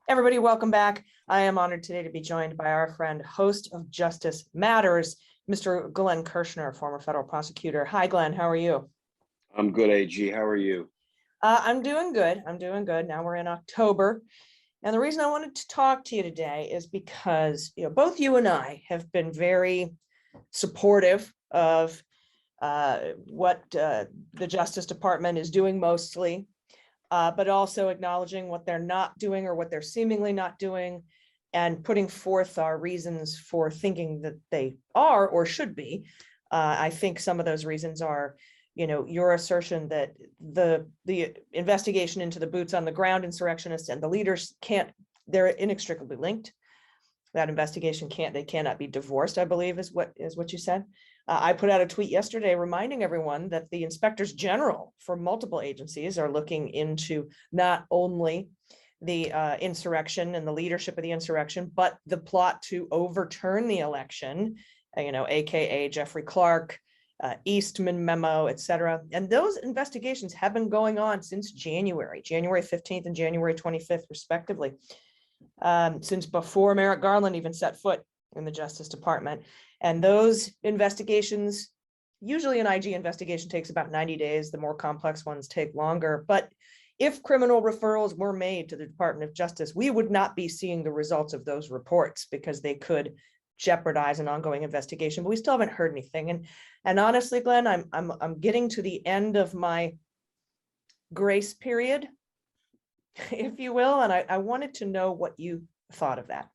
Everybody, welcome back. I am honored today to be joined by our friend, host of Justice Matters, Mr. Glenn Kirschner, former federal prosecutor. Hi, Glenn. How are you? I'm good, AG. How are you? I'm doing good. Now we're in October. And the reason I wanted to talk to you today is because both you and I have been very supportive of what the Justice Department is doing mostly, but also acknowledging what they're not doing or what they're seemingly not doing, and putting forth our reasons for thinking that they are or should be. I think some of those reasons are, your assertion that the investigation into the boots on the ground insurrectionists and the leaders they're inextricably linked. That investigation cannot be divorced, I believe is what you said. I put out a tweet yesterday reminding everyone that the inspectors general for multiple agencies are looking into not only the insurrection and the leadership of the insurrection, but the plot to overturn the election, AKA Jeffrey Clark, Eastman memo, et cetera. And those investigations have been going on since January 15th and January 25th, respectively, since before Merrick Garland even set foot in the Justice Department. And those investigations, usually an IG investigation takes about 90 days. The more complex ones take longer. But if criminal referrals were made to the Department of Justice, we would not be seeing the results of those reports because they could jeopardize an ongoing investigation. But we still haven't heard anything. And honestly, Glenn, I'm getting to the end of my grace period, if you will, and I wanted to know what you thought of that.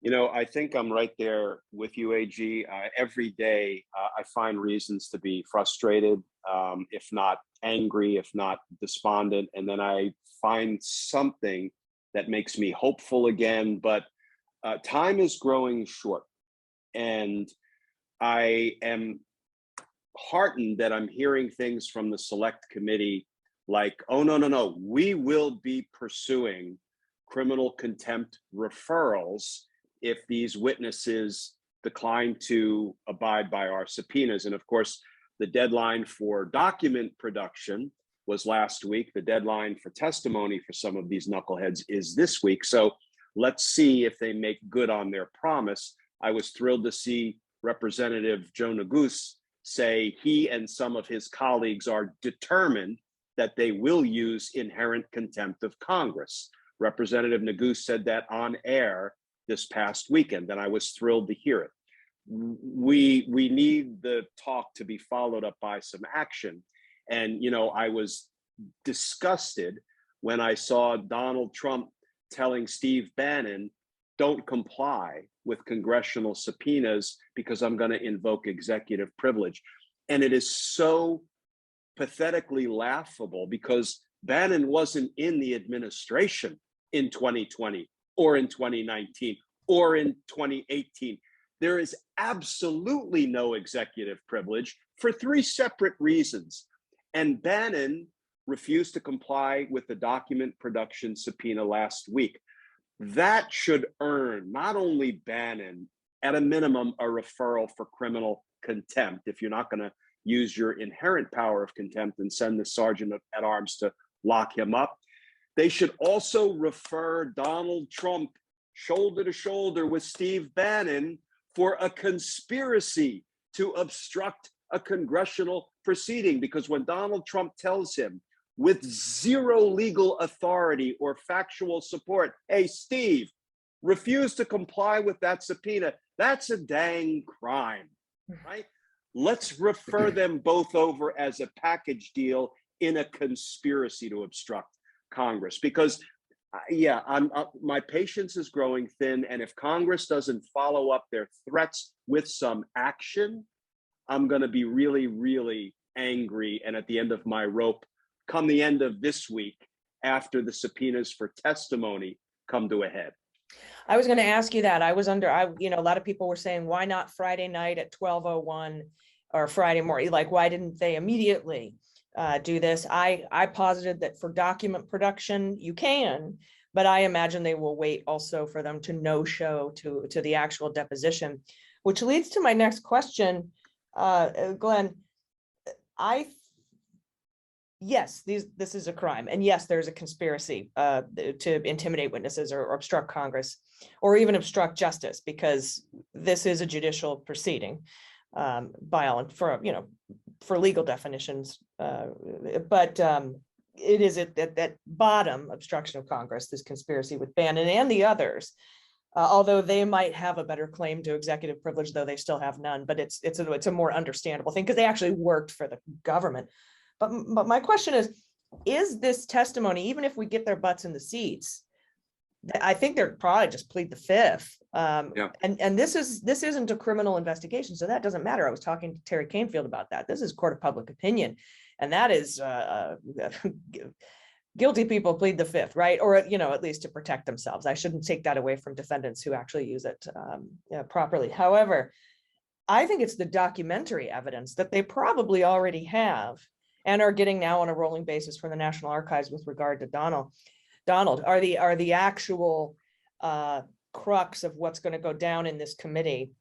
I think I'm right there with you, AG. Every day, I find reasons to be frustrated, if not angry, if not despondent. And then I find something that makes me hopeful again. But time is growing short. And I am heartened that I'm hearing things from the select committee like, oh, no, we will be pursuing criminal contempt referrals if these witnesses decline to abide by our subpoenas. And of course, the deadline for document production was last week. The deadline for testimony for some of these knuckleheads is this week. So let's see if they make good on their promise. I was thrilled to see Representative Joe Neguse say he and some of his colleagues are determined that they will use inherent contempt of Congress. Representative Neguse said that on air this past weekend, and I was thrilled to hear it. We need the talk to be followed up by some action. And, I was disgusted when I saw Donald Trump telling Steve Bannon, don't comply with congressional subpoenas because I'm going to invoke executive privilege. And it is so pathetically laughable because Bannon wasn't in the administration in 2020 or in 2019 or in 2018. There is absolutely no executive privilege for three separate reasons. And Bannon refused to comply with the document production subpoena last week. That should earn not only Bannon, at a minimum, a referral for criminal contempt if you're not going to use your inherent power of contempt and send the sergeant at arms to lock him up. They should also refer Donald Trump shoulder to shoulder with Steve Bannon for a conspiracy to obstruct a congressional proceeding. Because when Donald Trump tells him with zero legal authority or factual support, hey, Steve, refuse to comply with that subpoena, that's a dang crime, right? Let's refer them both over as a package deal in a conspiracy to obstruct Congress. Because, my patience is growing thin. And if Congress doesn't follow up their threats with some action, I'm going to be really, really angry. And at the end of my rope, come the end of this week, after the subpoenas for testimony come to a head. I was going to ask you that. A lot of people were saying, why not Friday night at 12:01 or Friday morning? Like, why didn't they immediately do this? I posited that for document production, you can, but I imagine they will wait also for them to no-show to the actual deposition, which leads to my next question, Glenn. yes, this is a crime. And yes, there's a conspiracy to intimidate witnesses or obstruct Congress or even obstruct justice, because this is a judicial proceeding by all, for, for legal definitions. But it is at that bottom, obstruction of Congress, this conspiracy with Bannon and the others. Although they might have a better claim to executive privilege, though they still have none, but it's a more understandable thing because they actually worked for the government. But my question is this testimony, even if we get their butts in the seats, I think they're probably just plead the fifth. Yeah. And this isn't a criminal investigation, so that doesn't matter. I was talking to Terry Canfield about that. This is court of public opinion, and that is guilty people plead the fifth, right? Or, at least to protect themselves. I shouldn't take that away from defendants who actually use it properly. However, I think it's the documentary evidence that they probably already have and are getting now on a rolling basis from the National Archives with regard to Donald are the actual crux of what's going to go down in this committee.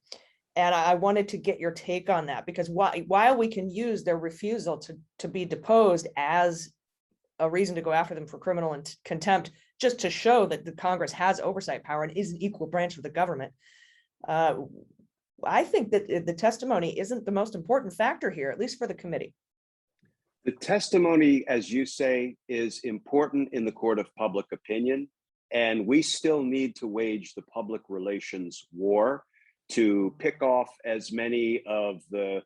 And I wanted to get your take on that, because while we can use their refusal to be deposed as a reason to go after them for criminal contempt, just to show that the Congress has oversight power and is an equal branch of the government, I think that the testimony isn't the most important factor here, at least for the committee. The testimony, as you say, is important in the court of public opinion, and we still need to wage the public relations war to pick off as many of the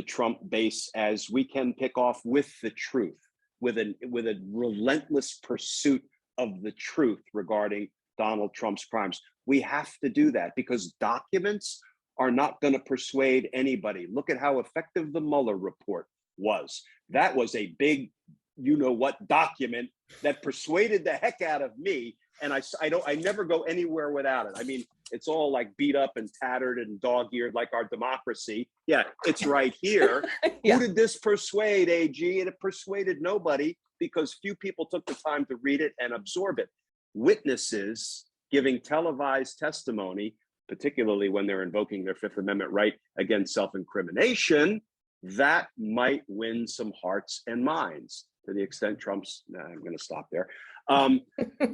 Trump base as we can pick off with the truth, with a relentless pursuit of the truth regarding Donald Trump's crimes. We have to do that because documents are not going to persuade anybody. Look at how effective the Mueller report was. That was a big, what document that persuaded the heck out of me. And I never go anywhere without it. I mean, it's all like beat up and tattered and dog-eared like our democracy. Yeah, it's right here. Yeah. Who did this persuade, AG? And it persuaded nobody because few people took the time to read it and absorb it. Witnesses giving televised testimony, particularly when they're invoking their Fifth Amendment right against self-incrimination, that might win some hearts and minds to the extent Trump's, I'm going to stop there.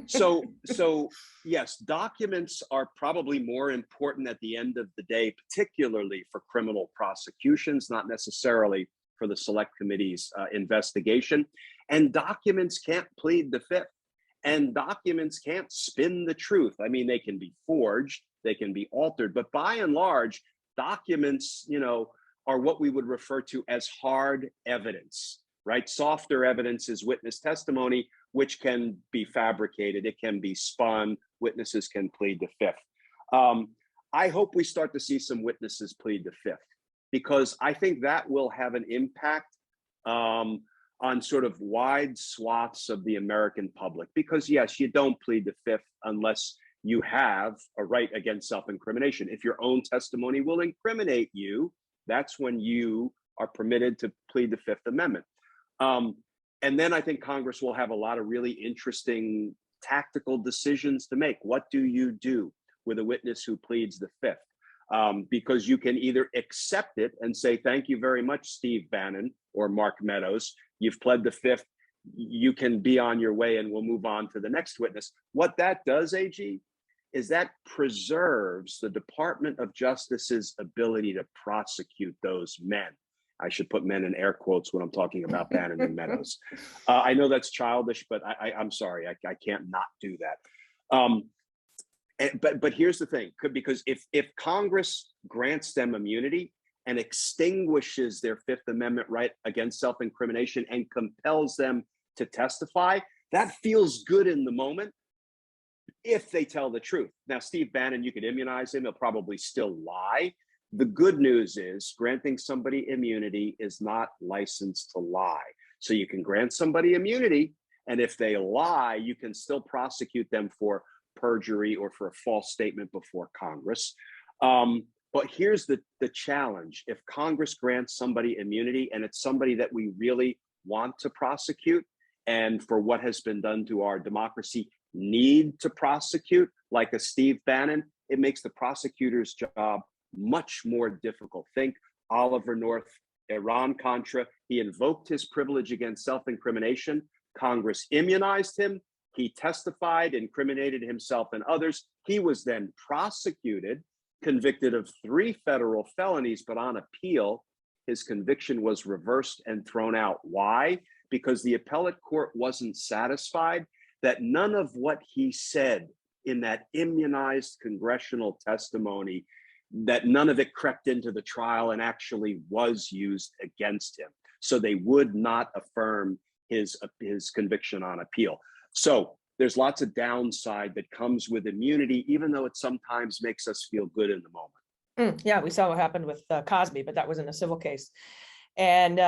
So yes, documents are probably more important at the end of the day, particularly for criminal prosecutions, not necessarily for the select committee's investigation. And documents can't plead the fifth, and documents can't spin the truth. I mean, they can be forged, they can be altered, but by and large, documents, are what we would refer to as hard evidence, right? Softer evidence is witness testimony, which can be fabricated, it can be spun, witnesses can plead the fifth. I hope we start to see some witnesses plead the fifth, because I think that will have an impact on sort of wide swaths of the American public. Because yes, you don't plead the fifth unless you have a right against self-incrimination. If your own testimony will incriminate you, that's when you are permitted to plead the Fifth Amendment. And then I think Congress will have a lot of really interesting tactical decisions to make. What do you do with a witness who pleads the fifth? Because you can either accept it and say, thank you very much, Steve Bannon or Mark Meadows, you've pled the fifth, you can be on your way and we'll move on to the next witness. What that does, AG, is that preserves the Department of Justice's ability to prosecute those men. I should put men in air quotes when I'm talking about Bannon and Meadows. I know that's childish, but I'm sorry, I can't not do that. But here's the thing, because if Congress grants them immunity and extinguishes their Fifth Amendment right against self-incrimination and compels them to testify, that feels good in the moment if they tell the truth. Now, Steve Bannon, you could immunize him, he'll probably still lie. The good news is granting somebody immunity is not licensed to lie. So you can grant somebody immunity, and if they lie, you can still prosecute them for perjury or for a false statement before Congress. But here's the challenge. If Congress grants somebody immunity and it's somebody that we really want to prosecute, and for what has been done to our democracy, need to prosecute, like a Steve Bannon, it makes the prosecutor's job much more difficult. Think Oliver North Iran-Contra. He invoked his privilege against self-incrimination. Congress immunized him. He testified, incriminated himself and others. He was then prosecuted, convicted of 3 federal felonies, but on appeal, his conviction was reversed and thrown out. Why? Because the appellate court wasn't satisfied that none of what he said in that immunized congressional testimony, that none of it crept into the trial and actually was used against him. So they would not affirm his conviction on appeal. So there's lots of downside that comes with immunity, even though it sometimes makes us feel good in the moment. Yeah, we saw what happened with Cosby, but that was in a civil case, and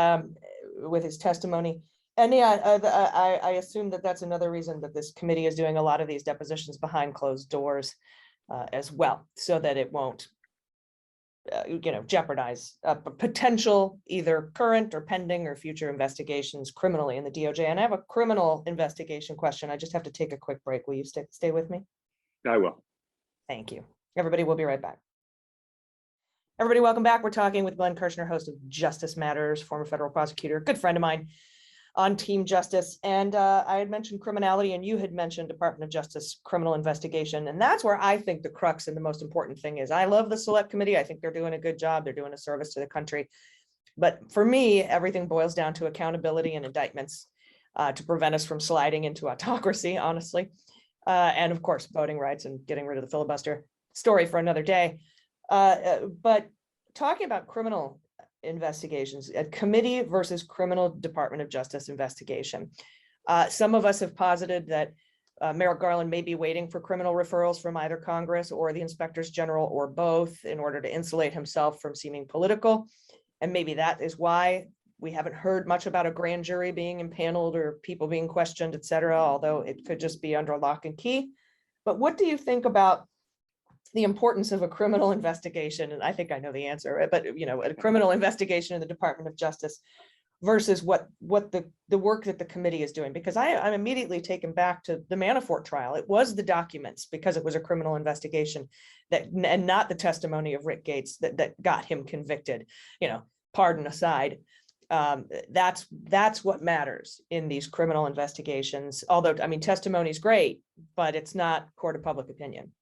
with his testimony. And yeah, I assume that that's another reason that this committee is doing a lot of these depositions behind closed doors as well, so that it won't, jeopardize potential either current or pending or future investigations criminally in the DOJ. And I have a criminal investigation question. I just have to take a quick break. Will you stay with me? I will. Thank you. Everybody, we'll be right back. Everybody, welcome back. We're talking with Glenn Kirschner, host of Justice Matters, former federal prosecutor, good friend of mine on Team Justice. And I had mentioned criminality, and you had mentioned Department of Justice criminal investigation. And that's where I think the crux and the most important thing is. I love the select committee. I think they're doing a good job. They're doing a service to the country. But for me, everything boils down to accountability and indictments to prevent us from sliding into autocracy, honestly. And of course, voting rights and getting rid of the filibuster. Story for another day. But talking about criminal investigations, a committee versus criminal Department of Justice investigation. Some of us have posited that Merrick Garland may be waiting for criminal referrals from either Congress or the inspectors general or both in order to insulate himself from seeming political. And maybe that is why we haven't heard much about a grand jury being impaneled or people being questioned, et cetera, although it could just be under lock and key. But what do you think about the importance of a criminal investigation? And I think I know the answer, but a criminal investigation in the Department of Justice versus what the work that the committee is doing, because I'm immediately taken back to the Manafort trial. It was the documents, because it was a criminal investigation, that, and not the testimony of Rick Gates, that got him convicted. Pardon aside, that's what matters in these criminal investigations. Although, I mean, testimony is great, but it's not court of public opinion.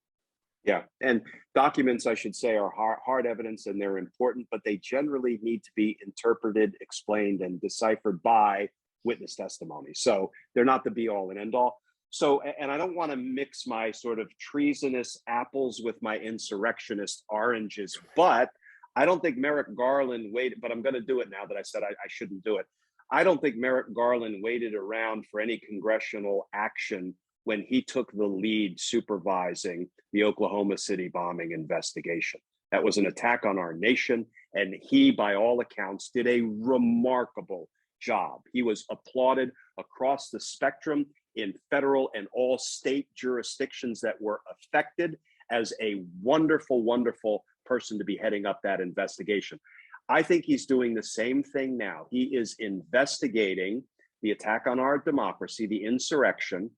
Yeah, and documents, I should say, are hard evidence, and they're important, but they generally need to be interpreted, explained, and deciphered by witness testimony. So they're not the be all and end all. So, and I don't want to mix my sort of treasonous apples with my insurrectionist oranges, but I don't think Merrick Garland waited, but I'm going to do it now that I said I shouldn't do it. I don't think Merrick Garland waited around for any congressional action when he took the lead supervising the Oklahoma City bombing investigation. That was an attack on our nation, and he, by all accounts, did a remarkable job. He was applauded across the spectrum in federal and all state jurisdictions that were affected as a wonderful, wonderful person to be heading up that investigation. I think he's doing the same thing now. He is investigating the attack on our democracy, the insurrection.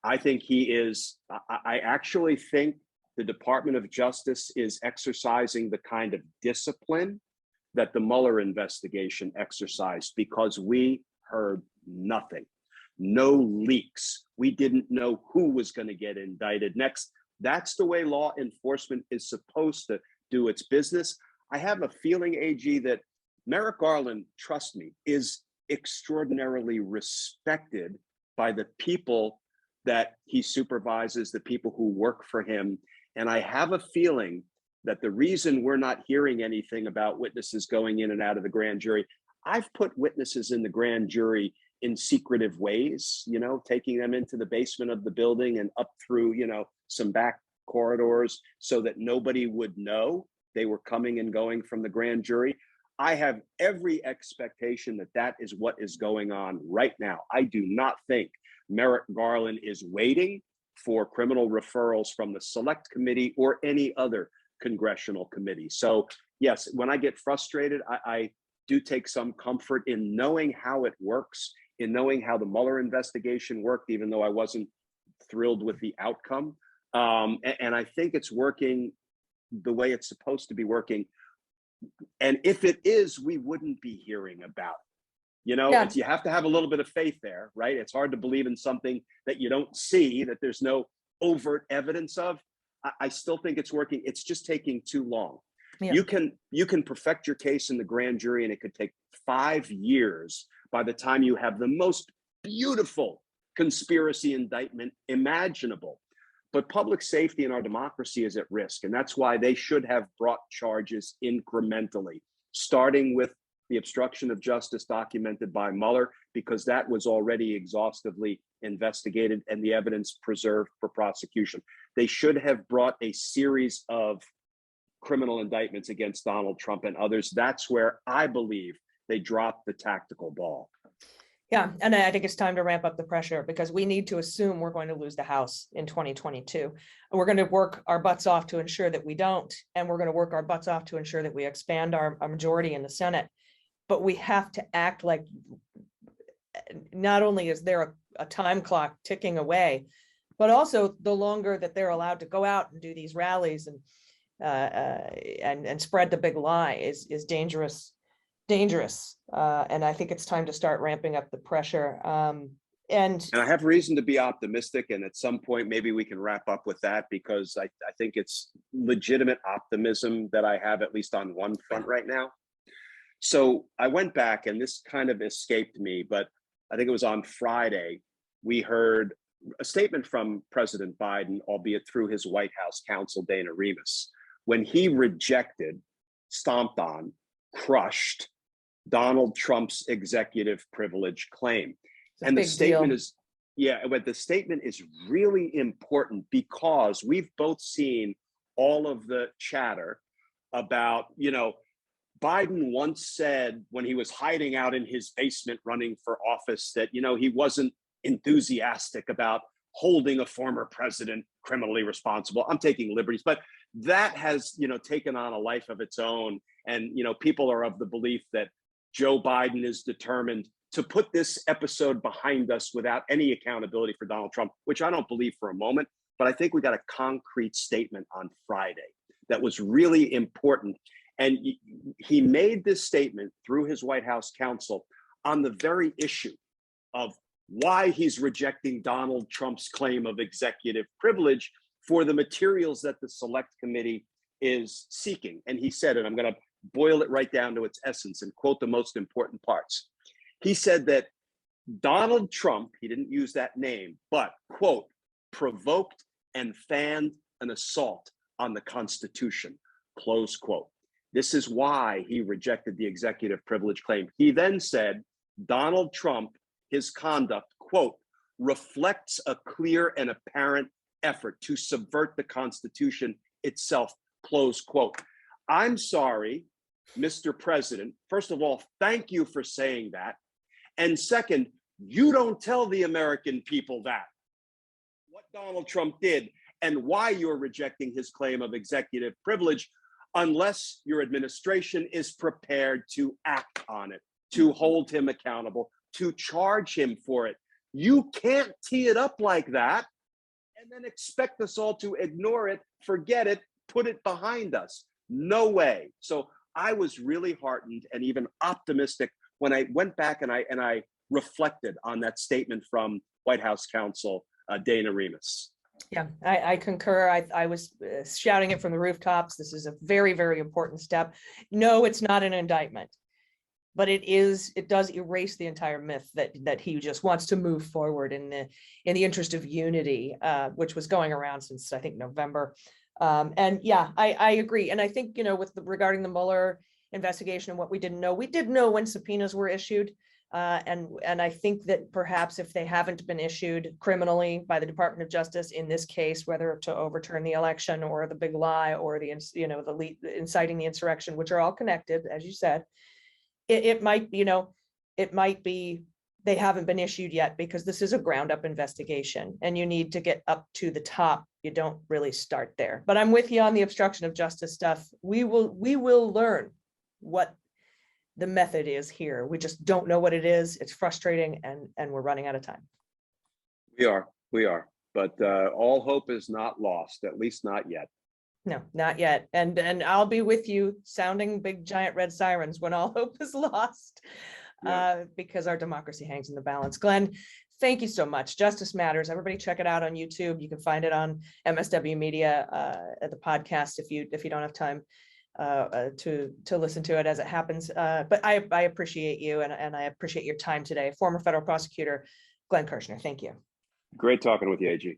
I think he is, I actually think the Department of Justice is exercising the kind of discipline that the Mueller investigation exercised, because we heard nothing, no leaks. We didn't know who was going to get indicted next. That's the way law enforcement is supposed to do its business. I have a feeling, AG, that Merrick Garland, trust me, is extraordinarily respected by the people that he supervises, the people who work for him. And I have a feeling that the reason we're not hearing anything about witnesses going in and out of the grand jury, I've put witnesses in the grand jury in secretive ways, taking them into the basement of the building and up through, some back corridors so that nobody would know they were coming and going from the grand jury. I have every expectation that that is what is going on right now. I do not think Merrick Garland is waiting for criminal referrals from the Select Committee or any other congressional committee. So yes, when I get frustrated, I do take some comfort in knowing how it works, in knowing how the Mueller investigation worked, even though I wasn't thrilled with the outcome. And I think it's working the way it's supposed to be working. And if it is, we wouldn't be hearing about it. You know, Yeah. it's, you have to have a little bit of faith there, right? It's hard to believe in something that you don't see, that there's no overt evidence of. I still think it's working. It's just taking too long. Yeah. You can perfect your case in the grand jury, and it could take 5 years by the time you have the most beautiful conspiracy indictment imaginable. But public safety in our democracy is at risk, and that's why they should have brought charges incrementally, starting with the obstruction of justice documented by Mueller, because that was already exhaustively investigated and the evidence preserved for prosecution. They should have brought a series of criminal indictments against Donald Trump and others. That's where I believe they dropped the tactical ball. Yeah, and I think it's time to ramp up the pressure, because we need to assume we're going to lose the House in 2022. And we're going to work our butts off to ensure that we don't, and we're going to work our butts off to ensure that we expand our majority in the Senate. But we have to act like not only is there a time clock ticking away, but also the longer that they're allowed to go out and do these rallies and spread the big lie is dangerous. And I think it's time to start ramping up the pressure. And I have reason to be optimistic. And at some point, maybe we can wrap up with that, because I think it's legitimate optimism that I have, at least on one front right now. So I went back, and this kind of escaped me, but I think it was on Friday, we heard a statement from President Biden, albeit through his White House counsel, Dana Remus, when he rejected, stomped on, crushed Donald Trump's executive privilege claim. And the statement is, but the statement is really important, because we've both seen all of the chatter about, Biden once said when he was hiding out in his basement running for office that, he wasn't enthusiastic about holding a former president criminally responsible. I'm taking liberties, but that has, taken on a life of its own. And, people are of the belief that Joe Biden is determined to put this episode behind us without any accountability for Donald Trump, which I don't believe for a moment. But I think we got a concrete statement on Friday that was really important. And he made this statement through his White House counsel on the very issue of why he's rejecting Donald Trump's claim of executive privilege for the materials that the Select Committee is seeking. And he said, and I'm going to boil it right down to its essence and quote the most important parts. He said that Donald Trump, he didn't use that name, but, quote, provoked and fanned an assault on the Constitution, close quote. This is why he rejected the executive privilege claim. He then said, Donald Trump, his conduct, quote, reflects a clear and apparent effort to subvert the Constitution itself, close quote. I'm sorry, Mr. President. First of all, thank you for saying that. And second, you don't tell the American people that, what Donald Trump did and why you're rejecting his claim of executive privilege, unless your administration is prepared to act on it, to hold him accountable, to charge him for it. You can't tee it up like that and then expect us all to ignore it, forget it, put it behind us. No way. So I was really heartened and even optimistic when I went back and I reflected on that statement from White House counsel Dana Remus. Yeah, I concur. I was shouting it from the rooftops. This is a very, very important step. No, it's not an indictment, but it does erase the entire myth that he just wants to move forward in the interest of unity, which was going around since I think November. And yeah, I agree. And I think, regarding the Mueller investigation and what we did know when subpoenas were issued. And I think that perhaps if they haven't been issued criminally by the Department of Justice in this case, whether to overturn the election or the big lie or the inciting the insurrection, which are all connected, as you said, it might be they haven't been issued yet because this is a ground up investigation and you need to get up to the top. You don't really start there. But I'm with you on the obstruction of justice stuff. We will learn what the method is here. We just don't know what it is. It's frustrating and we're running out of time. We are, but all hope is not lost, at least not yet. No, not yet. And I'll be with you sounding big giant red sirens when all hope is lost, because our democracy hangs in the balance. Glenn, thank you so much. Justice Matters. Everybody check it out on YouTube. You can find it on MSW Media at the podcast if you don't have time to listen to it as it happens. But I appreciate you and I appreciate your time today. Former federal prosecutor Glenn Kirschner. Thank you. Great talking with you, AG.